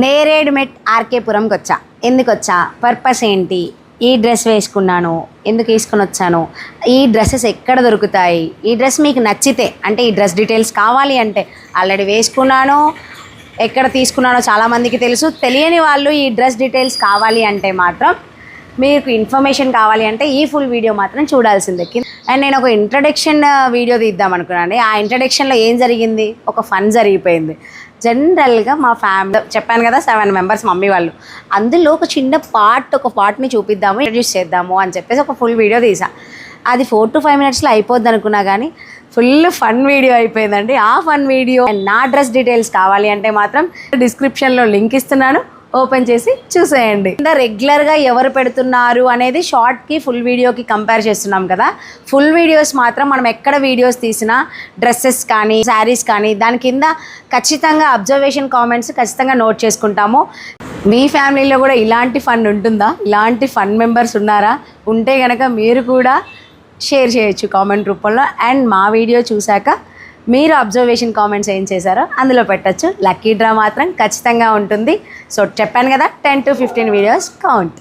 నేరేడ్మెట్ ఆర్కేపురంకి వచ్చా. ఎందుకు వచ్చా, పర్పస్ ఏంటి, ఈ డ్రెస్ వేసుకున్నాను, ఎందుకు వేసుకొని వచ్చాను, ఈ డ్రెస్సెస్ ఎక్కడ దొరుకుతాయి, ఈ డ్రెస్ మీకు నచ్చితే అంటే ఈ డ్రెస్ డీటెయిల్స్ కావాలి అంటే ఆల్రెడీ వేసుకున్నాను, ఎక్కడ తీసుకున్నానో చాలామందికి తెలుసు. తెలియని వాళ్ళు ఈ డ్రెస్ డీటెయిల్స్ కావాలి అంటే మాత్రం, మీకు ఇన్ఫర్మేషన్ కావాలి అంటే ఈ ఫుల్ వీడియో మాత్రం చూడాల్సిందే. అండ్ నేను ఒక ఇంట్రడక్షన్ వీడియో తీద్దాం అనుకున్నాను. ఆ ఇంట్రడక్షన్లో ఏం జరిగింది, ఒక ఫన్ జరిగిపోయింది. జనరల్గా మా ఫ్యామిలీ చెప్పాను కదా 7 మెంబర్స్ మమ్మీ వాళ్ళు, అందులో ఒక చిన్న పార్ట్ని చూపిద్దాము, ఇంట్రడ్యూస్ చేద్దాము అని చెప్పేసి ఒక ఫుల్ వీడియో తీసా. అది 4 to 5 minutesలో అయిపోద్ది అనుకున్నా, కానీ ఫుల్ ఫన్ వీడియో అయిపోయిందండి. ఆ ఫన్ వీడియో నా డ్రెస్ డీటెయిల్స్ కావాలి అంటే మాత్రం డిస్క్రిప్షన్లో లింక్ ఇస్తున్నాను, ఓపెన్ చేసి చూసేయండి. రెగ్యులర్గా ఎవరు పెడుతున్నారు అనేది షార్ట్కి ఫుల్ వీడియోకి కంపేర్ చేస్తున్నాం కదా. ఫుల్ వీడియోస్ మాత్రం మనం ఎక్కడ వీడియోస్ తీసినా డ్రెస్సెస్ కానీ శారీస్ కానీ దాని కింద ఖచ్చితంగా అబ్జర్వేషన్ కామెంట్స్ ఖచ్చితంగా నోట్ చేసుకుంటాము. మీ ఫ్యామిలీలో కూడా ఇలాంటి ఫన్ ఉంటుందా, ఇలాంటి ఫన్ మెంబర్స్ ఉన్నారా, ఉంటే కనుక మీరు కూడా షేర్ చేయొచ్చు కామెంట్ రూపంలో. అండ్ మా వీడియో చూశాక మీరు అబ్జర్వేషన్ కామెంట్స్ ఏం చేశారో అందులో పెట్టచ్చు. లక్కీ డ్రా మాత్రం ఖచ్చితంగా ఉంటుంది. సో చెప్పాను కదా 10 to 15 వీడియోస్ కౌంట్.